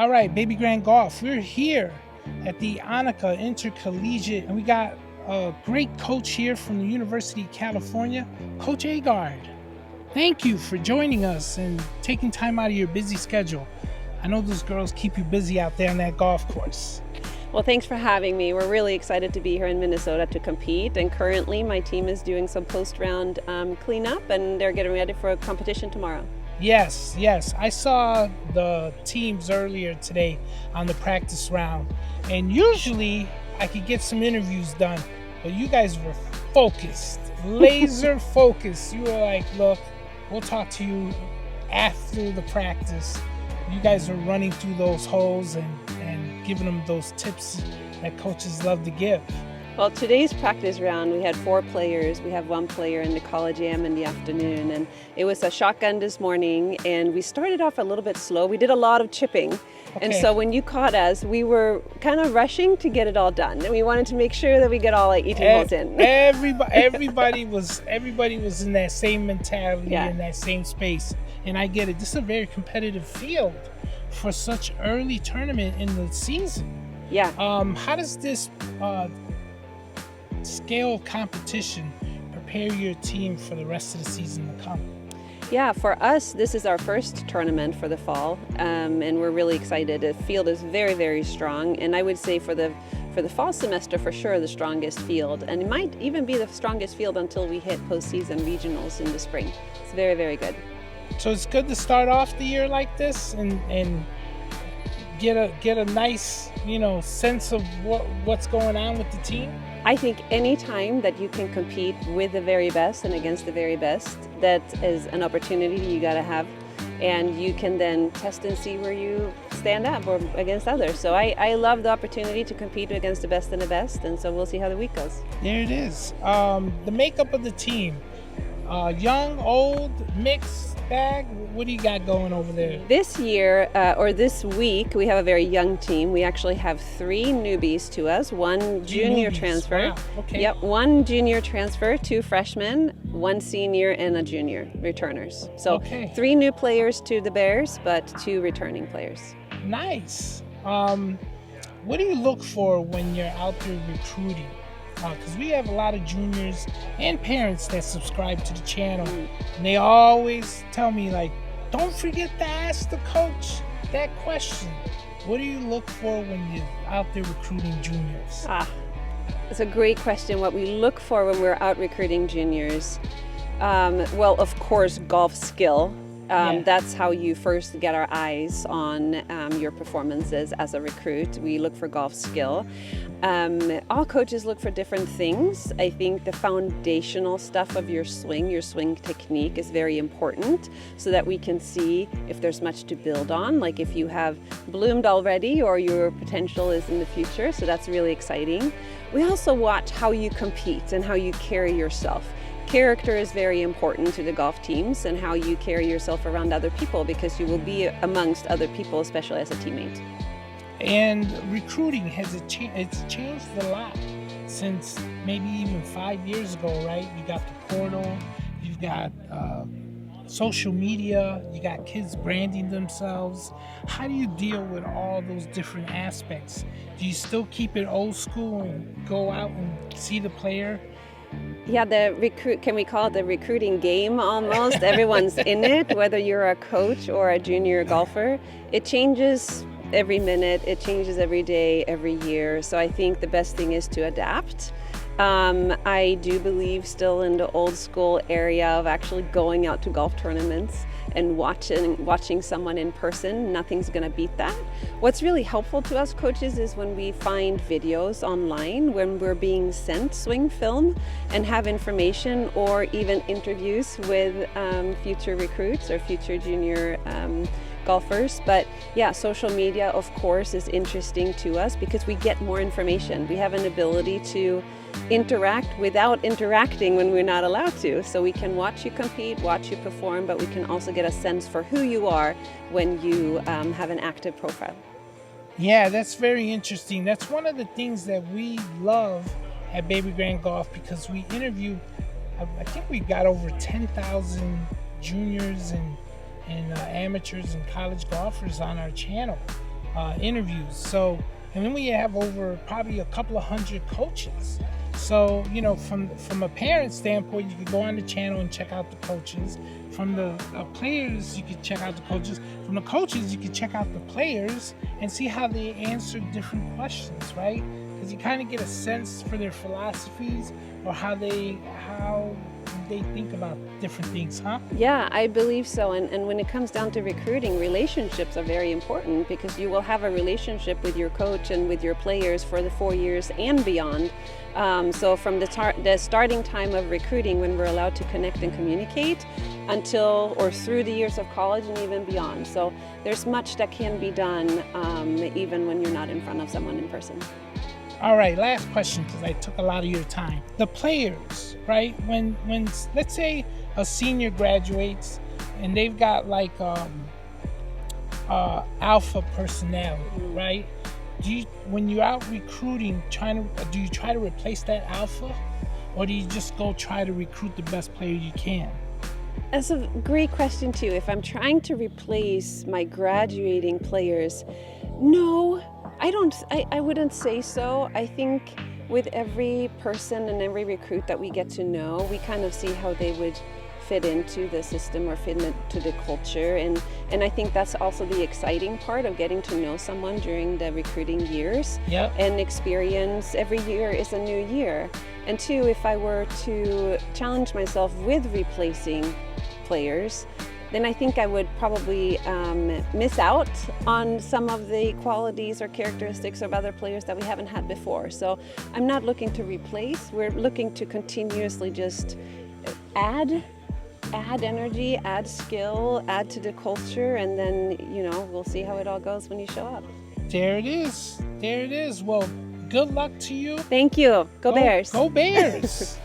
All right, Babygrande Golf. We're here at the ANNIKA Intercollegiate, and we got a great coach here from the University of California, Coach Aagaard. Thank you for joining us and taking time out of your busy schedule. I know those girls keep you busy out there on that golf course. Well, thanks for having me. We're really excited to be here in Minnesota to compete, and currently my team is doing some post-round cleanup, and they're getting ready for a competition tomorrow. Yes. I saw the teams earlier today on the practice round, and usually I could get some interviews done, but you guys were focused, laser focused. You were like, look, we'll talk to you after the practice. You guys were running through those holes and giving them those tips that coaches love to give. Well, today's practice round, we had 4 players. We have 1 player in the college AM in the afternoon, and it was a shotgun this morning, and we started off a little bit slow. We did a lot of chipping, and so when you caught us, we were kind of rushing to get it all done, and we wanted to make sure that we get all 18 holes in. Everybody was in that same mentality, in that same space, and I get it. This is a very competitive field for such early tournament in the season. Yeah. How does this scale competition prepare your team for the rest of the season to come? Yeah, for us, this is our first tournament for the fall, and we're really excited. The field is very, very strong, and I would say for the fall semester, for sure, the strongest field, and it might even be the strongest field until we hit postseason regionals in the spring. It's very, very good. So it's good to start off the year like this and get a nice, sense of what's going on with the team. I think any time that you can compete with the very best and against the very best, that is an opportunity you got to have, and you can then test and see where you stand up or against others. So I love the opportunity to compete against the best and the best, and so we'll see how the week goes. There it is. The makeup of the team, young, old, mixed bag. What do you got going over there? This year, or this week, we have a very young team. We actually have 3 newbies to us, 1 junior transfer. Wow. Okay. Yep, 1 junior transfer, 2 freshmen, 1 senior, and a junior returners. So 3 new players to the Bears, but 2 returning players. Nice. What do you look for when you're out there recruiting? Because we have a lot of juniors and parents that subscribe to the channel, and they always tell me, like, don't forget to ask the coach that question. What do you look for when you're out there recruiting juniors? It's a great question. What we look for when we're out recruiting juniors, well, of course, golf skill. That's how you first get our eyes on your performances as a recruit. We look for golf skill. All coaches look for different things. I think the foundational stuff of your swing technique is very important, so that we can see if there's much to build on, like if you have bloomed already or your potential is in the future. So that's really exciting. We also watch how you compete and how you carry yourself. Character is very important to the golf teams, and how you carry yourself around other people, because you will be amongst other people, especially as a teammate. And recruiting, it's changed a lot since maybe even 5 years ago, right? You got the portal, you've got social media, you got kids branding themselves. How do you deal with all those different aspects? Do you still keep it old school and go out and see the player? Yeah, can we call it the recruiting game almost? Everyone's in it, whether you're a coach or a junior golfer. It changes every minute, it changes every day, every year. So I think the best thing is to adapt. I do believe still in the old school area of actually going out to golf tournaments and watching someone in person. Nothing's going to beat that. What's really helpful to us coaches is when we find videos online, when we're being sent swing film and have information or even interviews with future recruits or future junior golfers. But yeah, social media, of course, is interesting to us because we get more information. We have an ability to interact without interacting when we're not allowed to. So we can watch you compete, watch you perform, but we can also get a sense for who you are when you have an active profile. Yeah, that's very interesting. That's one of the things that we love at Babygrande Golf, because we interview, I think we got over 10,000 juniors and amateurs and college golfers on our channel. interviews. So, and then we have over probably a couple of hundred coaches. So, you know, from a parent standpoint, you could go on the channel and check out the coaches. From the players, you could check out the coaches. From the coaches, you could check out the players and see how they answer different questions, right? Because you kind of get a sense for their philosophies or how they think about different things, huh? Yeah, I believe so. And when it comes down to recruiting, relationships are very important because you will have a relationship with your coach and with your players for the 4 years and beyond. So from the starting time of recruiting, when we're allowed to connect and communicate, until or through the years of college and even beyond. So there's much that can be done even when you're not in front of someone in person. All right, last question, because I took a lot of your time. The players, right? When let's say a senior graduates and they've got like alpha personality, right? When you're out recruiting, do you try to replace that alpha, or do you just go try to recruit the best player you can? That's a great question too. If I'm trying to replace my graduating players, no. I wouldn't say so. I think with every person and every recruit that we get to know, we kind of see how they would fit into the system or fit into the culture. And I think that's also the exciting part of getting to know someone during the recruiting years. Yep. And experience. Every year is a new year. And two, if I were to challenge myself with replacing players, then I think I would probably miss out on some of the qualities or characteristics of other players that we haven't had before. So I'm not looking to replace, we're looking to continuously just add energy, add skill, add to the culture, and then, you know, we'll see how it all goes when you show up. There it is. There it is. Well, good luck to you. Thank you. Go Bears. Go Bears.